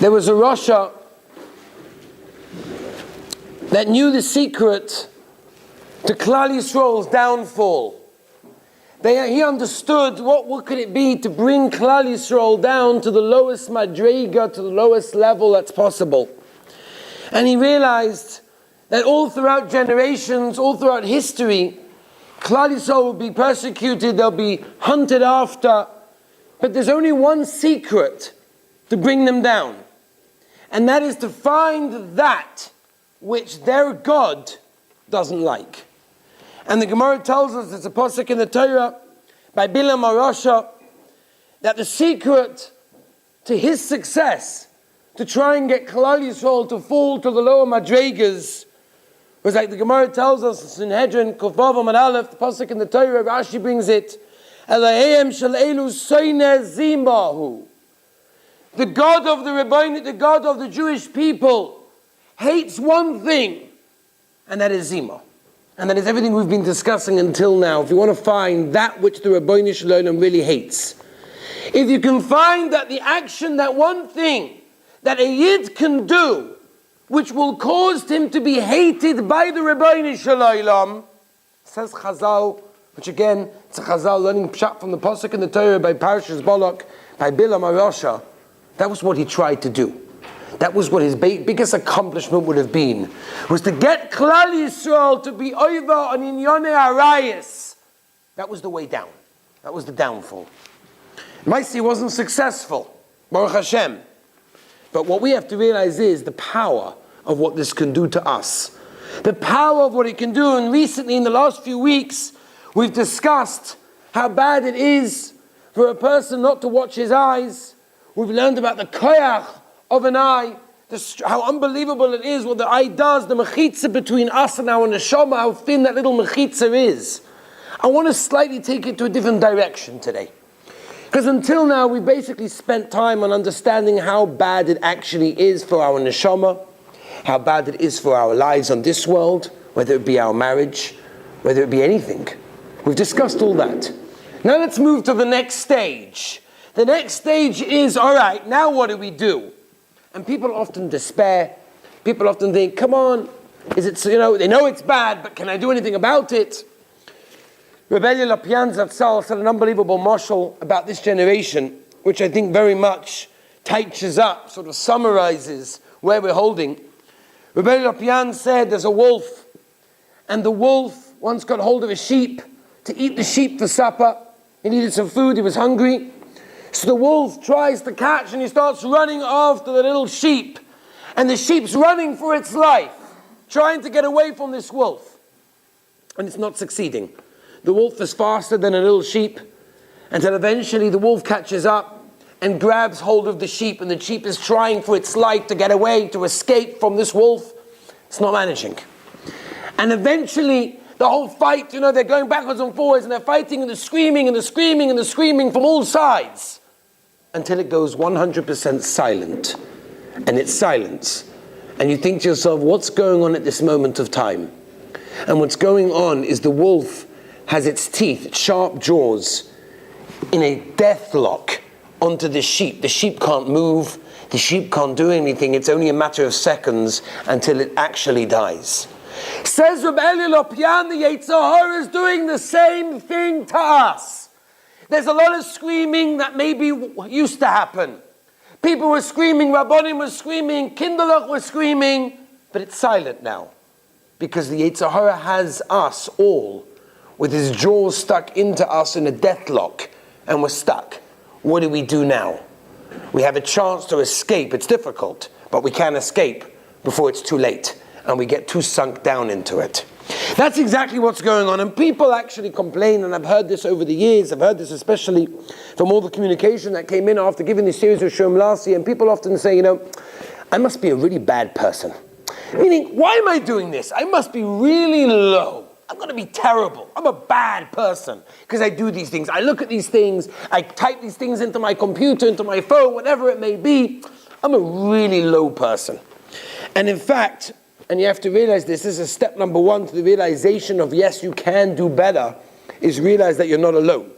There was a Rasha that knew the secret to Klal Yisrael's downfall. He understood what could it be to bring Klal Yisrael down to the lowest madrega, to the lowest level that's possible. And he realized that all throughout generations, all throughout history, Klal Yisrael will be persecuted, they'll be hunted after, but there's only one secret to bring them down. And that is to find that which their God doesn't like. And the Gemara tells us, it's a pasuk in the Torah, by Bilam Arasha, that the secret to his success, to try and get Klal Yisrael to fall to the lower madregas, was like the Gemara tells us in Hedron, Kuf Vav Amud Aleph, the pasuk in the Torah, Rashi brings it, Eloheim shel elu soineh zimahu. The God of the rabbi, the God of the Jewish people, hates one thing, and that is zimah. And that is everything we've been discussing until now. If you want to find that which the Rabbeinu Shalom really hates, if you can find that the action, that one thing that a Yid can do, which will cause him to be hated by the Rabbeinu Shalom, says Chazal, which again, it's a Chazal learning pshat from the pasuk in the Torah by Parashas Balak, by Bilam Arasha. That was what he tried to do. That was what his biggest accomplishment would have been, was to get Klal Yisrael to be over on Inyonei Arayis. That was the way down. That was the downfall. Maisi wasn't successful, Baruch Hashem. But what we have to realize is the power of what this can do to us. The power of what it can do. And recently, in the last few weeks, we've discussed how bad it is for a person not to watch his eyes. We've learned about the koyach of an eye, how unbelievable it is what the eye does, the mechitza between us and our neshama, how thin that little mechitza is. I want to slightly take it to a different direction today. Because until now, we basically spent time on understanding how bad it actually is for our neshama, how bad it is for our lives on this world, whether it be our marriage, whether it be anything. We've discussed all that. Now let's move to the next stage. The next stage is, all right, now what do we do? And people often despair. People often think, come on, is it, they know it's bad, but can I do anything about it? Rabbi Lopian Zatzal said an unbelievable mashal about this generation, which I think very much touches up, sort of summarizes where we're holding. Rabbi Lopian said there's a wolf, and the wolf once got hold of a sheep to eat the sheep for supper. He needed some food, he was hungry. So the wolf tries to catch and he starts running after the little sheep. And the sheep's running for its life, trying to get away from this wolf. And it's not succeeding. The wolf is faster than a little sheep, until eventually the wolf catches up and grabs hold of the sheep, and the sheep is trying for its life to get away, to escape from this wolf. It's not managing. And eventually the whole fight, they're going backwards and forwards and they're fighting and they're screaming and they're screaming and they're screaming from all sides, until it goes 100% silent. And it's silence. And you think to yourself, what's going on at this moment of time? And what's going on is the wolf has its teeth, its sharp jaws, in a death lock onto the sheep. The sheep can't move. The sheep can't do anything. It's only a matter of seconds until it actually dies. Says Rabbi Lopian, the Yetzer Hara is doing the same thing to us. There's a lot of screaming that maybe used to happen. People were screaming, Rabbonim were screaming, Kinderlach were screaming, but it's silent now. Because the Yetzer Hara has us all with his jaws stuck into us in a deathlock, and we're stuck. What do we do now? We have a chance to escape. It's difficult, but we can escape before it's too late, and we get too sunk down into it. That's exactly what's going on. And people actually complain, and I've heard this over the years. I've heard this especially from all the communication that came in after giving this series of Shurim last year. And people often say, I must be a really bad person. Meaning, why am I doing this? I must be really low. I'm going to be terrible. I'm a bad person because I do these things. I look at these things. I type these things into my computer, into my phone, whatever it may be. I'm a really low person. And in fact, and you have to realize this is step number one to the realization of, yes, you can do better, is realize that you're not alone.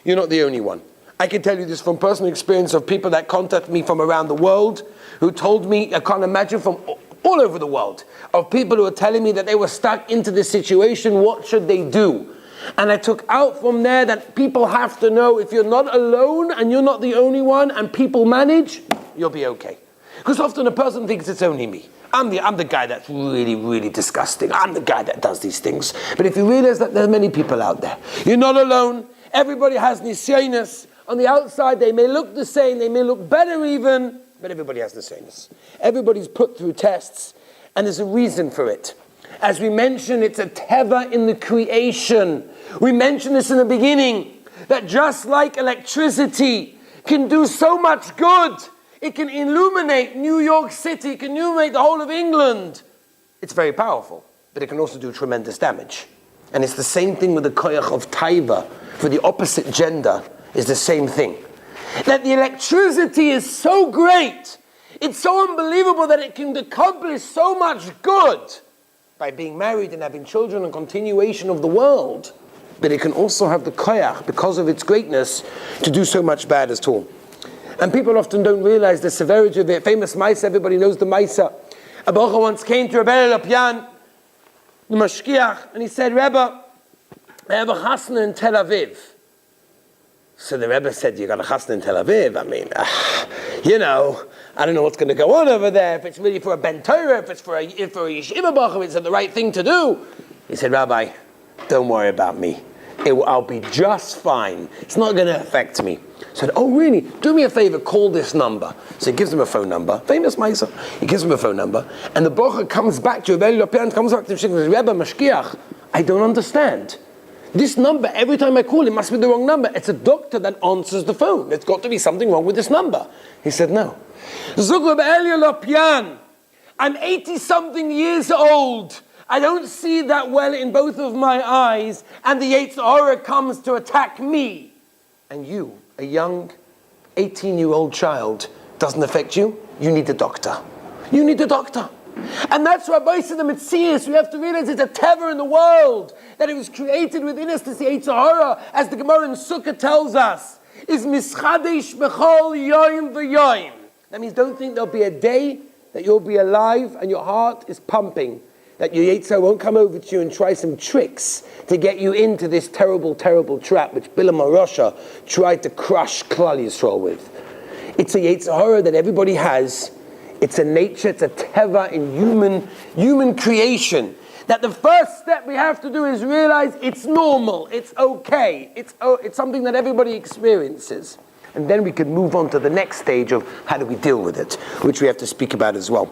You're not the only one. I can tell you this from personal experience of people that contact me from around the world, who told me, I can't imagine, from all over the world, of people who are telling me that they were stuck into this situation, what should they do? And I took out from there that people have to know, if you're not alone and you're not the only one and people manage, you'll be okay. Because often a person thinks it's only me. I'm the guy that's really, really disgusting. I'm the guy that does these things. But if you realize that there are many people out there, you're not alone. Everybody has nisyonos. On the outside, they may look the same, they may look better even, but everybody has nisyonos. Everybody's put through tests, and there's a reason for it. As we mentioned, it's a teva in the creation. We mentioned this in the beginning, that just like electricity can do so much good, it can illuminate New York City, it can illuminate the whole of England. It's very powerful, but it can also do tremendous damage. And it's the same thing with the koyach of taiva for the opposite gender. Is the same thing. That the electricity is so great, it's so unbelievable that it can accomplish so much good by being married and having children and continuation of the world. But it can also have the koyach, because of its greatness, to do so much bad as well. And people often don't realize the severity of it. Famous Maisa, everybody knows the Maisa. A Baruch once came to Rebbe Lopian, the Mashkiach, and he said, Rebbe, I have a chasna in Tel Aviv. So the Rebbe said, you got a chasna in Tel Aviv? I mean, I don't know what's going to go on over there. If it's really for a ben Torah, if it's for a yeshiva bachur, it's the right thing to do. He said, Rabbi, don't worry about me. I'll be just fine. It's not going to affect me. He said, oh really? Do me a favor, call this number. So he gives him a phone number. Famous Maisa. He gives him a phone number. And the bachur comes back to Rebbe Lopian, comes back to him and says, Rebbe, Mashkiach, I don't understand. This number, every time I call it, must be the wrong number. It's a doctor that answers the phone. There's got to be something wrong with this number. He said, no. I'm 80-something years old. I don't see that well in both of my eyes, and the Yetzer Hara comes to attack me. And you, a young 18-year-old child, doesn't affect you? You need a doctor. You need a doctor. And that's why Rabbi said it's serious. We have to realize it's a teva in the world, that it was created within us, this Yetzer Hara, as the Gemara in Sukkah tells us, is mischadesh b'chol yoyim v'yoyim. That means don't think there'll be a day that you'll be alive and your heart is pumping, that your Yetzer Hara won't come over to you and try some tricks to get you into this terrible, terrible trap which Bilam HaRasha tried to crush Klal Yisrael with. It's a Yetzer Hara that everybody has. It's a nature, it's a teva in human creation. That the first step we have to do is realize it's normal, it's okay, it's something that everybody experiences. And then we can move on to the next stage of how do we deal with it, which we have to speak about as well.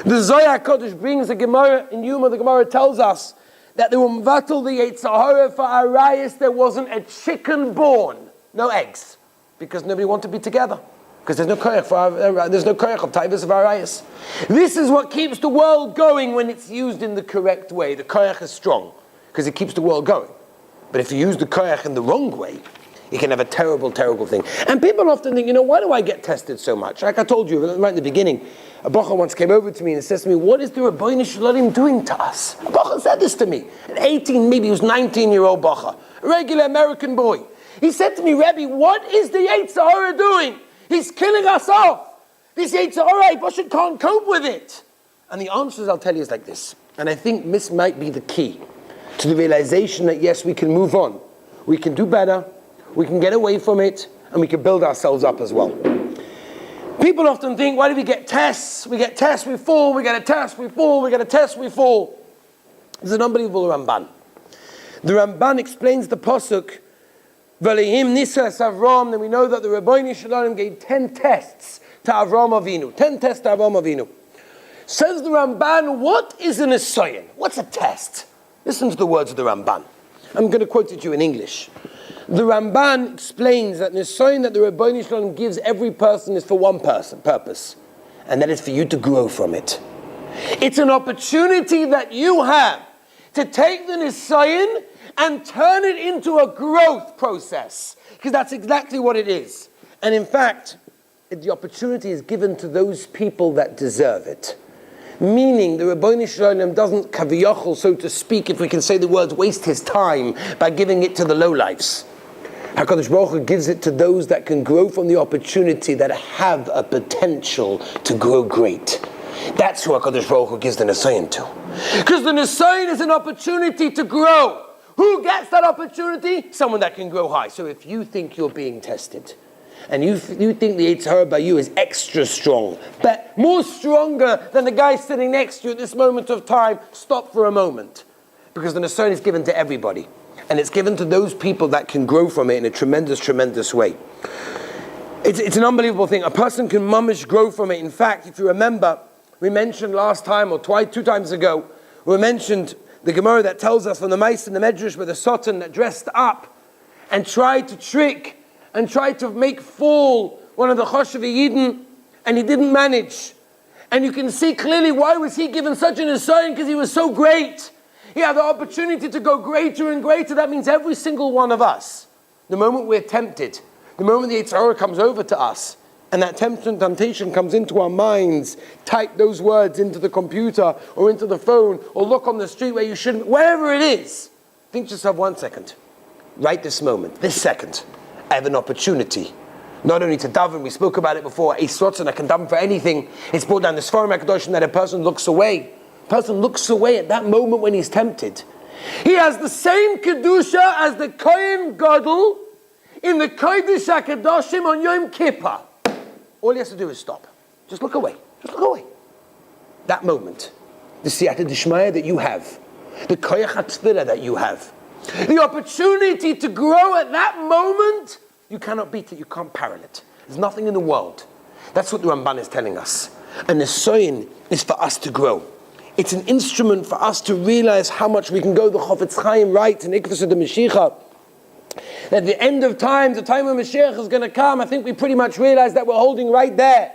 The Zohar Kodesh brings the Gemara, in Yuma the Gemara tells us that they were mvatal the Yetzer Hara for Arayas, there wasn't a chicken born, no eggs, because nobody wanted to be together. Because there's no koyach of taivas of arayas. This is what keeps the world going when it's used in the correct way. The koyach is strong because it keeps the world going. But if you use the koyach in the wrong way, it can have a terrible, terrible thing. And people often think, why do I get tested so much? Like I told you right in the beginning, a bacha once came over to me and says to me, what is the Rabbeinu Shalom doing to us? A bacha said this to me. An 18, maybe he was 19-year-old bacha, a regular American boy. He said to me, Rebbe, what is the Yetzer Hara doing? He's killing us off. This Yetzer Hara, Boshet can't cope with it. And the answers I'll tell you is like this. And I think this might be the key to the realization that yes, we can move on. We can do better. We can get away from it. And we can build ourselves up as well. People often think, why do we get tests? We get tests, we fall. We get a test, we fall. We get a test, we fall. There's an unbelievable Ramban. The Ramban explains the Pasuk, V'lehim nisas Avram, then we know that the Rabbeinu Shalom gave 10 tests to Avram Avinu. 10 tests to Avram Avinu. Says the Ramban, what is an nisayon? What's a test? Listen to the words of the Ramban. I'm going to quote it to you in English. The Ramban explains that nisayon that the Rabbeinu Shalom gives every person is for one purpose, and that is for you to grow from it. It's an opportunity that you have to take the nisayon and turn it into a growth process. Because that's exactly what it is. And in fact, the opportunity is given to those people that deserve it. Meaning, the Rabbeinu Shalom doesn't kaviyachol, so to speak, if we can say the words, waste his time by giving it to the lowlifes. HaKadosh Baruch Hu gives it to those that can grow from the opportunity, that have a potential to grow great. That's who HaKadosh Baruch Hu gives the Nisayon to. Because the Nisayon is an opportunity to grow. Who gets that opportunity? Someone that can grow high. So if you think you're being tested, and you think the Yetzer Hara by you is extra strong, but more stronger than the guy sitting next to you at this moment of time, stop for a moment. Because the Nisayon is given to everybody. And it's given to those people that can grow from it in a tremendous, tremendous way. It's an unbelievable thing. A person can mamish grow from it. In fact, if you remember, we mentioned last time or two times ago, we mentioned the Gemara that tells us from the Meis and the Medrash where the Satan that dressed up and tried to trick and tried to make fall one of the Choshev Yidden, and he didn't manage. And you can see clearly why was he given such an Nisayon, because he was so great. He had the opportunity to go greater and greater. That means every single one of us, the moment we're tempted, the moment the Yetzer Hara comes over to us, and that temptation comes into our minds, type those words into the computer or into the phone or look on the street where you shouldn't, wherever it is, think to yourself, 1 second, right this moment, this second, I have an opportunity. Not only to daven, we spoke about it before, a sort and I can daven for anything. It's brought down the Sfarim HaKadoshim that a person looks away. A person looks away at that moment when he's tempted. He has the same Kedusha as the Kohen Gadol in the Kodesh HaKadoshim on Yom Kippur. All he has to do is stop. Just look away. Just look away. That moment, the Siyata Dishmaya that you have, the Koyach HaTfilah that you have, the opportunity to grow at that moment, you cannot beat it, you can't parallel it. There's nothing in the world. That's what the Ramban is telling us. And the Nisayon is for us to grow. It's an instrument for us to realize how much we can go. The Chofetz Chaim writes in Ikvus of the Mashiach, at the end of time, the time of Mashiach is going to come. I think we pretty much realize that we're holding right there.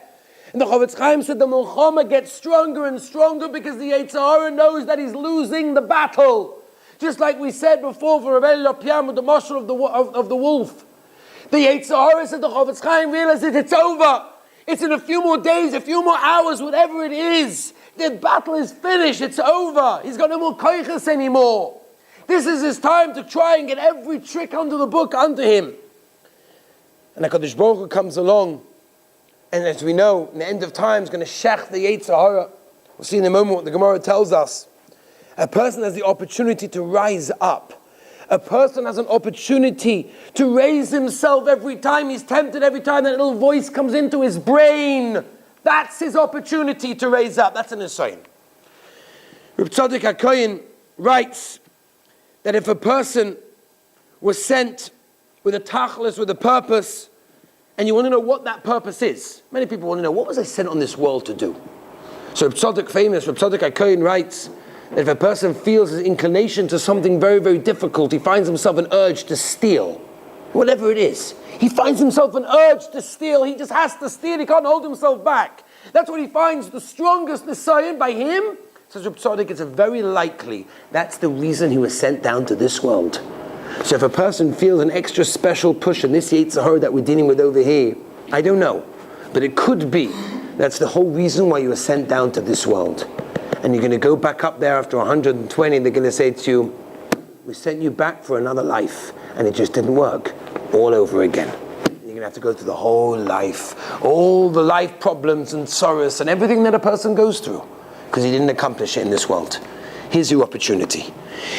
And the Chofetz Chaim said the Milchama gets stronger and stronger because the Yetzer Hara knows that he's losing the battle. Just like we said before for Rabbi Lopiam with the mashal of the wolf. The Yetzer Hara said the Chofetz Chaim realizes it's over. It's in a few more days, a few more hours, whatever it is. The battle is finished, it's over. He's got no more koiches anymore. This is his time to try and get every trick under the book unto him. And HaKadosh Baruch Hu comes along, and as we know, in the end of time, is going to shech the Yetzer Hara. We'll see in a moment what the Gemara tells us. A person has the opportunity to rise up. A person has an opportunity to raise himself every time he's tempted, every time that little voice comes into his brain. That's his opportunity to raise up. That's an Nisayon. Reb Tzadok HaKohen writes that if a person was sent with a tachlis, with a purpose, and you want to know what that purpose is, many people want to know, what was I sent on this world to do? So Reb Tzadok HaKohen writes that if a person feels his inclination to something very, very difficult, he finds himself an urge to steal, whatever it is. He finds himself an urge to steal. He just has to steal. He can't hold himself back. That's what he finds the strongest Nisayon by him. Says Reb Tzadok, it's very likely that's the reason he was sent down to this world. So if a person feels an extra special push in this Yetzer Hara that we're dealing with over here, I don't know, but it could be that's the whole reason why you were sent down to this world. And you're going to go back up there after 120, and they're going to say to you, we sent you back for another life, and it just didn't work. All over again. You're going to have to go through the whole life, all the life problems and sorrows and everything that a person goes through, because he didn't accomplish it in this world. Here's your opportunity.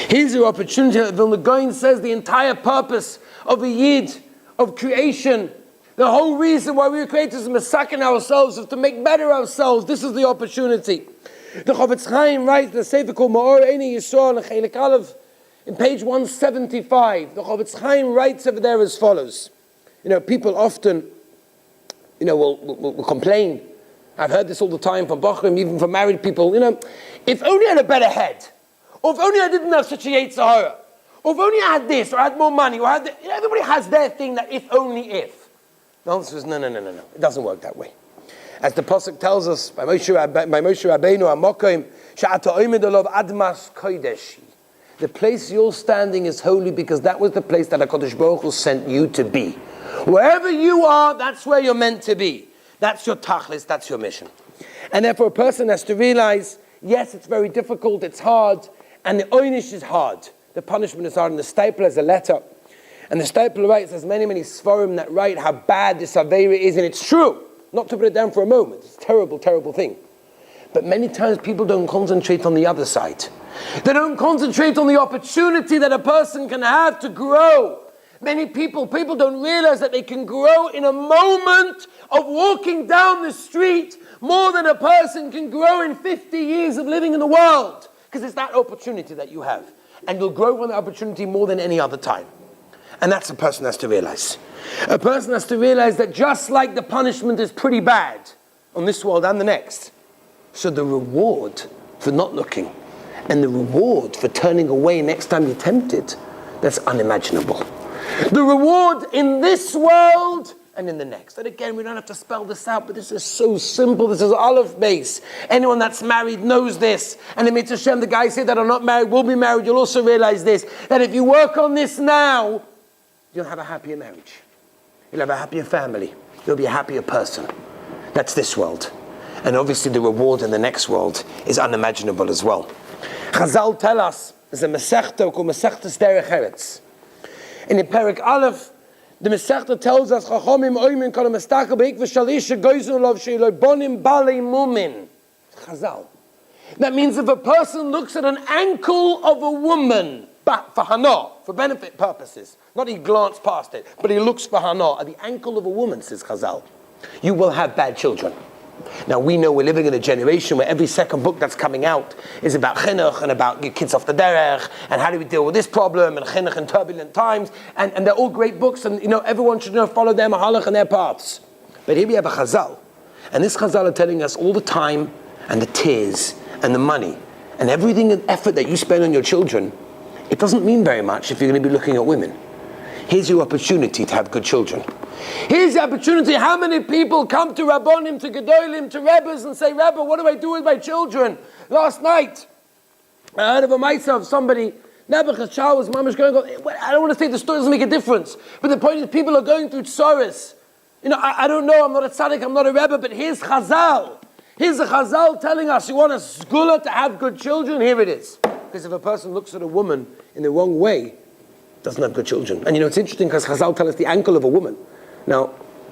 Here's your opportunity. Vilna Gaon says the entire purpose of a Yid, of creation, the whole reason why we were created is to masakin ourselves, is to make better ourselves. This is the opportunity. The Chofetz Chaim writes in the Sefer called Ma'or Eini Yisrael and Chelik Aleph, in page 175, the Chofetz Chaim writes over there as follows. People often, will complain. I've heard this all the time from Bachrim, even from married people. If only I had a better head, or if only I didn't have such a Yetzer Hara, or if only I had this, or I had more money, or I had everybody has their thing that if only if. The answer is no. It doesn't work that way. As the Pasuk tells us by Moshe Rabbeinu, Amokim, She'ata omed olav admas kodeshi. The place you're standing is holy because that was the place that HaKadosh Baruch Hu sent you to be. Wherever you are, that's where you're meant to be. That's your tachlis, that's your mission. And therefore a person has to realize, yes, it's very difficult, it's hard, and the oynish is hard. The punishment is hard, and the staple is a letter. And the Steipler writes, there's many, many Sforim that write how bad this Aveira is, and it's true. Not to put it down for a moment. It's a terrible, terrible thing. But many times people don't concentrate on the other side. They don't concentrate on the opportunity that a person can have to grow. Many people don't realize that they can grow in a moment of walking down the street more than a person can grow in 50 years of living in the world. Because it's that opportunity that you have. And you'll grow from that opportunity more than any other time. And that's a person has to realize. A person has to realize that just like the punishment is pretty bad on this world and the next, so the reward for not looking and the reward for turning away next time you're tempted, that's unimaginable. The reward in this world and in the next. And again, we don't have to spell this out, but this is so simple. This is Aleph base. Anyone that's married knows this. And in Mitzvah Hashem, the guys here that are not married will be married. You'll also realize this, that if you work on this now, you'll have a happier marriage. You'll have a happier family. You'll be a happier person. That's this world. And obviously the reward in the next world is unimaginable as well. Chazal tell us, there's a Masechta called Masechtas Derech Eretz. And in Perek Aleph, the Masechta tells us, Chachamim oimin kol ha'mestakel be'ikva shalisha goyzun lov she'lo bonim balei mumin. Chazal. That means if a person looks at an ankle of a woman, but for hana, for benefit purposes, not he glanced past it, but he looks for hana, at the ankle of a woman, says Chazal, you will have bad children. Now we know we're living in a generation where every second book that's coming out is about chinuch and about get kids off the derech and how do we deal with this problem and chinuch in turbulent times, and they're all great books, and everyone should follow their mahalach and their paths. But here we have a Chazal, and this Chazal are telling us all the time and the tears and the money and everything and effort that you spend on your children, it doesn't mean very much if you're going to be looking at women. Here's your opportunity to have good children. Here's the opportunity. How many people come to Rabbonim, to Gedolim, to Rebbes and say, Rebbe, what do I do with my children? Last night, I heard of a Maisa of somebody, Nebuchadnezzar's child was mamish going on. I don't want to say the story doesn't make a difference, but the point is people are going through tzoros. I don't know, I'm not a tzaddik, I'm not a Rebbe, but here's Chazal. Here's a Chazal telling us, you want a skula to have good children? Here it is. Because if a person looks at a woman in the wrong way, doesn't have good children. And it's interesting because Chazal tell us the ankle of a woman. Now,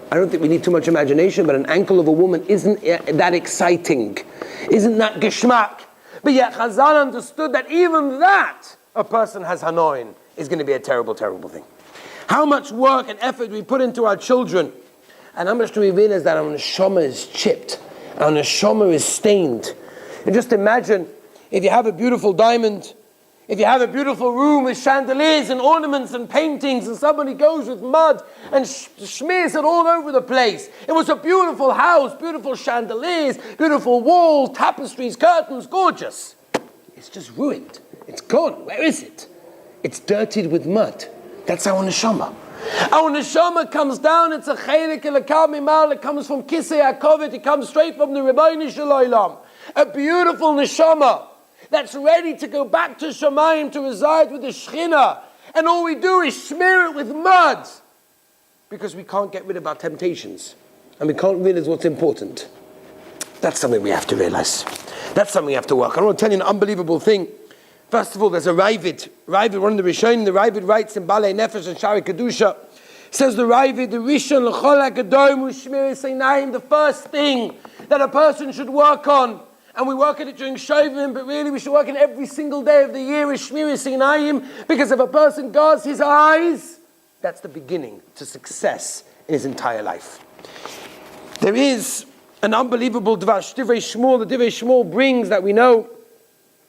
I don't think we need too much imagination, but an ankle of a woman isn't that exciting. Isn't that geschmack? But yet Chazal understood that even that, a person has hanoin, is going to be a terrible, terrible thing. How much work and effort we put into our children, and how much do we realize that our neshama is chipped, our neshama is stained. And just imagine, if you have a beautiful diamond, if you have a beautiful room with chandeliers and ornaments and paintings, and somebody goes with mud and smears it all over the place. It was a beautiful house, beautiful chandeliers, beautiful walls, tapestries, curtains, gorgeous. It's just ruined. It's gone. Where is it? It's dirtied with mud. That's our neshama. Our neshama comes down. It's a chelik elakav mimal. It comes from kisei hakovet. It comes straight from the Rebbeinu Shel Olam. A beautiful neshama that's ready to go back to Shamayim to reside with the Shechina. And all we do is smear it with mud. Because we can't get rid of our temptations. And we can't realize what's important. That's something we have to realize. That's something we have to work on. I want to tell you an unbelievable thing. First of all, there's a Ravid, one of the Rishonim, the Ravid writes in Balei Nefesh and Shari Kedusha, says the Ravid, the Rishon l'chol ha'gedolim u'shmiras einayim, the first thing that a person should work on, and we work at it during Shovim, but really we should work on every single day of the year, is shmiras einayim, because if a person guards his eyes, that's the beginning to success in his entire life. There is an unbelievable dvash, Divrei Shmuel. The Divrei Shmuel brings that we know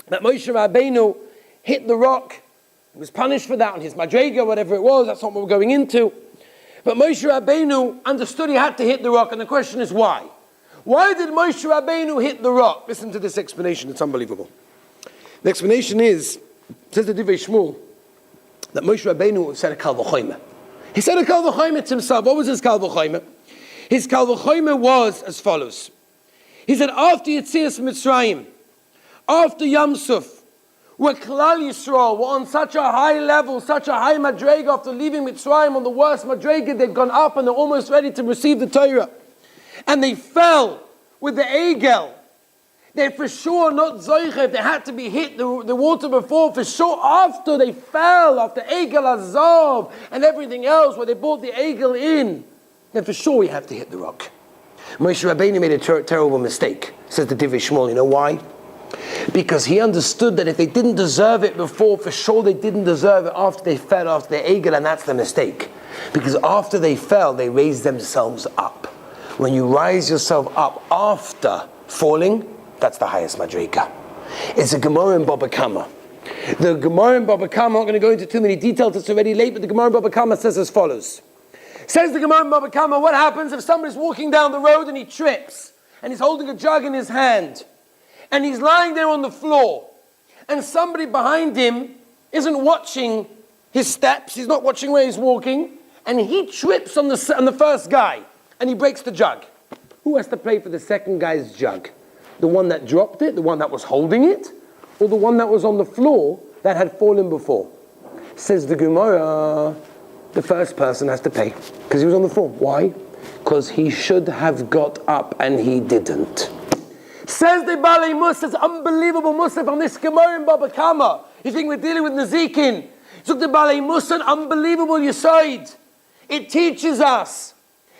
that Moshe Rabbeinu hit the rock. He was punished for that on his madrega, whatever it was. That's not what we're going into. But Moshe Rabbeinu understood he had to hit the rock, and the question is why? Why did Moshe Rabbeinu hit the rock? Listen to this explanation, it's unbelievable. The explanation is, says the Divrei Shmuel, that Moshe Rabbeinu said a kal v'chomer. He said a kal v'chomer to himself. What was his kal v'chomer? His kal v'chomer was as follows. He said, after Yetzias Mitzrayim, after Yam Suf, where Klal Yisrael were on such a high level, such a high madrega, after leaving Mitzrayim on the worst madrega, they'd gone up and they're almost ready to receive the Torah. And they fell with the Egel. They're for sure not zoiche if they had to be hit the water before. For sure, after they fell, after Egel Azov and everything else, where they brought the Egel in, then for sure we have to hit the rock. Moshe Rabbeinu made a terrible mistake, says the Divrei Shmuel. You know why? Because he understood that if they didn't deserve it before, for sure they didn't deserve it after they fell, after the Egel, and that's the mistake. Because after they fell, they raised themselves up. When you rise yourself up after falling, that's the highest madrika. It's a Gemara in Baba Kama. The Gemara in Baba Kama, I'm not going to go into too many details, it's already late, but the Gemara in Baba Kama says as follows. Says the Gemara in Baba Kama, what happens if somebody's walking down the road and he trips, and he's holding a jug in his hand, and he's lying there on the floor, and somebody behind him isn't watching his steps, he's not watching where he's walking, and he trips on the first guy, and he breaks the jug. Who has to pay for the second guy's jug? The one that dropped it, the one that was holding it, or the one that was on the floor that had fallen before? Says the Gemara, the first person has to pay, because he was on the floor. Why? Because he should have got up and he didn't. Says the Balei Musaf, unbelievable Musaf on this Gemara in Baba Kama. You think we're dealing with Nazikin? So the Balei Musaf, unbelievable Yisoid. It teaches us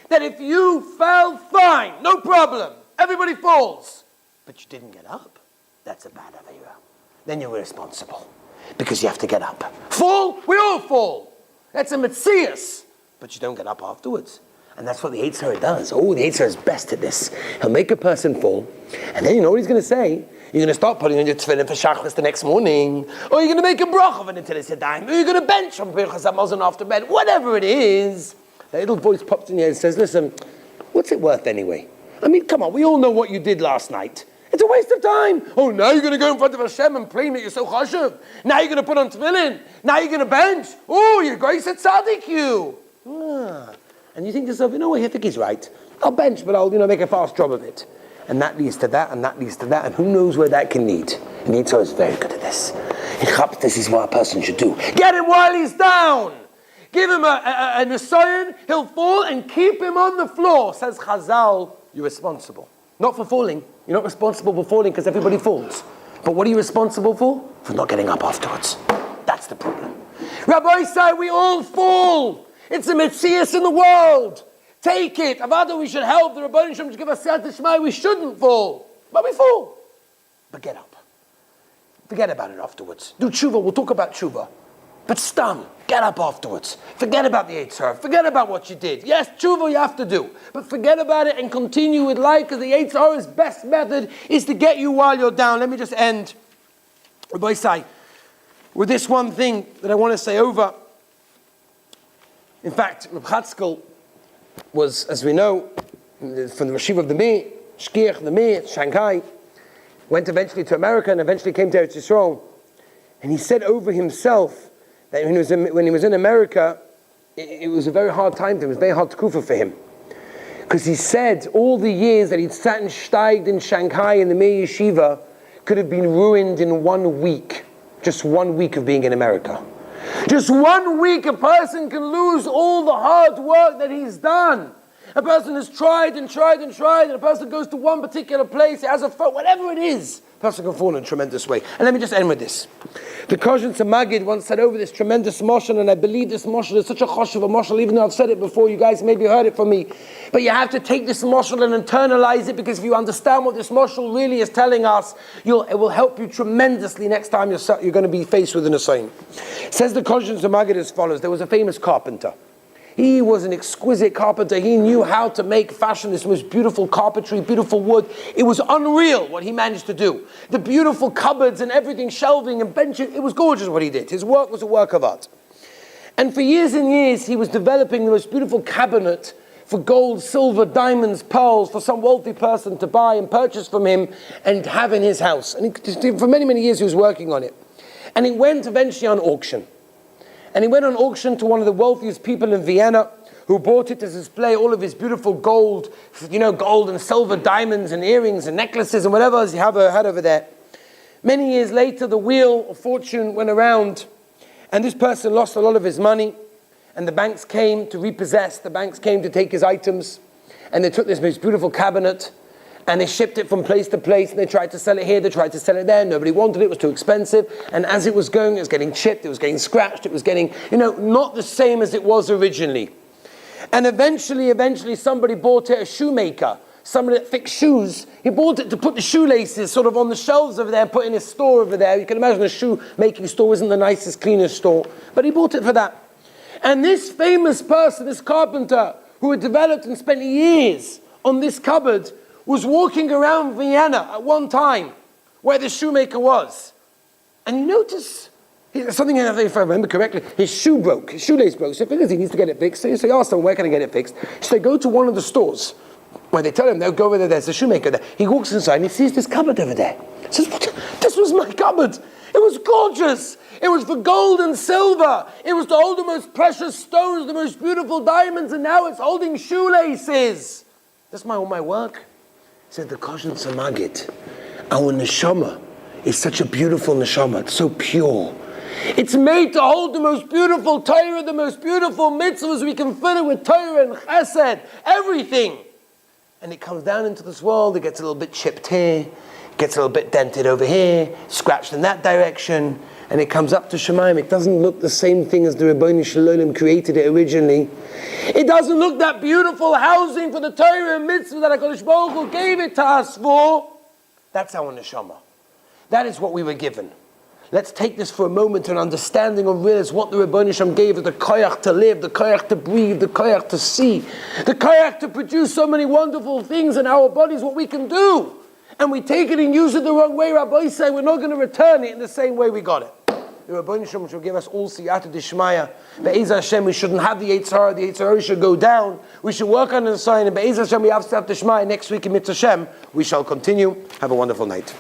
that if you fell, fine, no problem. Everybody falls. But you didn't get up. That's a bad avera. Then you're responsible. Because you have to get up. Fall? We all fall. That's a metzias. But you don't get up afterwards. And that's what the Yetzer Hara does. Oh, the Yetzer Hara is best at this. He'll make a person fall. And then you know what he's going to say? You're going to start putting on your tefillin for Shachris the next morning. Or you're going to make a brach of an Netilas Yadayim. Or you're going to bench on Birchas HaMazon after bed. Whatever it is. The little voice pops in your head and says, listen, what's it worth anyway? I mean, come on, we all know what you did last night. It's a waste of time. Oh, now you're going to go in front of Hashem and pray that you're so chashuv. Now you're going to put on tefillin. Now you're going to bench. Oh, you're going to tzaddik you. And you think to yourself, you know what, I think he's right. I'll bench, but I'll make a fast job of it. And that leads to that, and that leads to that, and who knows where that can lead. And Yitzhak is very good at this. This is what a person should do. Get him while he's down. Give him a nisayon, he'll fall, and keep him on the floor. Says Chazal, you're responsible. Not for falling. You're not responsible for falling because everybody falls. But what are you responsible for? For not getting up afterwards. That's the problem. Rabbi say we all fall. It's a metzias in the world. Take it. Avada, we should help the Rabbanim Shalom to give us Siyat Shmai. We shouldn't fall. But we fall. But get up. Forget about it afterwards. Do tshuva. We'll talk about tshuva. But get up afterwards. Forget about the Yetzer Hara. Forget about what you did. Yes, tshuva you have to do. But forget about it and continue with life, because the Yetzer Hara's best method is to get you while you're down. Let me just end, Rabbi Say, with this one thing that I want to say over. In fact, Reb Chatzkel was, as we know, from the Rashiv of the Mir, Shkiach, the Mir, Shanghai, went eventually to America and eventually came to Eretz Yisrael. And he said over himself, that when he was in America, it was a very hard time for him. It was a very hard kufa for him. Because he said all the years that he'd sat and steiged in Shanghai in the Meir Yeshiva could have been ruined in 1 week. Just 1 week of being in America. Just 1 week a person can lose all the hard work that he's done. A person has tried and tried and tried, and a person goes to one particular place, has a phone, whatever it is, a person can fall in a tremendous way. And let me just end with this. The Koshin Samagid once said over this tremendous moshel, and I believe this moshel is such a choshev a moshel, even though I've said it before, you guys maybe heard it from me. But you have to take this moshel and internalize it, because if you understand what this moshel really is telling us, it will help you tremendously next time you're going to be faced with an assignment. Says the Koshin Samagid as follows. There was a famous carpenter. He was an exquisite carpenter. He knew how to fashion this most beautiful carpentry, beautiful wood. It was unreal what he managed to do. The beautiful cupboards and everything, shelving and benches. It was gorgeous what he did. His work was a work of art. And for years and years, he was developing the most beautiful cabinet for gold, silver, diamonds, pearls for some wealthy person to buy and purchase from him and have in his house. And for many, many years, he was working on it. And it went eventually on auction. And he went on auction to one of the wealthiest people in Vienna, who bought it to display all of his beautiful gold, gold and silver diamonds and earrings and necklaces and whatever else he had over there. Many years later, the wheel of fortune went around, and this person lost a lot of his money, and the banks came to repossess, the banks came to take his items, and they took this most beautiful cabinet, And they shipped it from place to place, and they tried to sell it here, they tried to sell it there, nobody wanted it, it was too expensive. And as it was going, it was getting chipped, it was getting scratched, it was getting, not the same as it was originally. And eventually somebody bought it, a shoemaker, somebody that fixed shoes. He bought it to put the shoelaces sort of on the shelves over there, put in his store over there. You can imagine a shoemaking store isn't the nicest, cleanest store, but he bought it for that. And this famous person, this carpenter, who had developed and spent years on this cupboard, was walking around Vienna at one time, where the shoemaker was. And you notice, something, if I remember correctly, his shoelace broke. So he needs to get it fixed. So he asked them, where can I get it fixed? So they go to one of the stores, where they tell him, they'll go over there, there's a shoemaker there. He walks inside and he sees this cupboard over there. He says, this was my cupboard. It was gorgeous. It was for gold and silver. It was to hold the most precious stones, the most beautiful diamonds, and now it's holding shoelaces. That's all my work. He said, the Koshen Samagit, our neshama, is such a beautiful neshama. It's so pure. It's made to hold the most beautiful Torah, the most beautiful mitzvahs. We can fill it with Torah and Chesed, everything. And it comes down into this world, it gets a little bit chipped here, gets a little bit dented over here, scratched in that direction, and it comes up to Shemayim. It doesn't look the same thing as the Rabbi Shalom created it originally. It doesn't look that beautiful housing for the Torah and mitzvah that HaKadosh Baruch Hu gave it to us for. That's our neshama. That is what we were given. Let's take this for a moment to an understanding of realize what the Rebbeinu Shem gave us, the koyach to live, the koyach to breathe, the koyach to see, the koyach to produce so many wonderful things in our bodies, what we can do. And we take it and use it the wrong way. Rabbi said we're not going to return it in the same way we got it. The Rebbeinu Shem should give us all siyata d'shmaya. Be'ez Hashem, we shouldn't have the Yetzer Hara should go down. We should work on the sign, and Be'ez Hashem, we have siyata d'shmaya. Next week in Mitzvah Hashem, we shall continue. Have a wonderful night.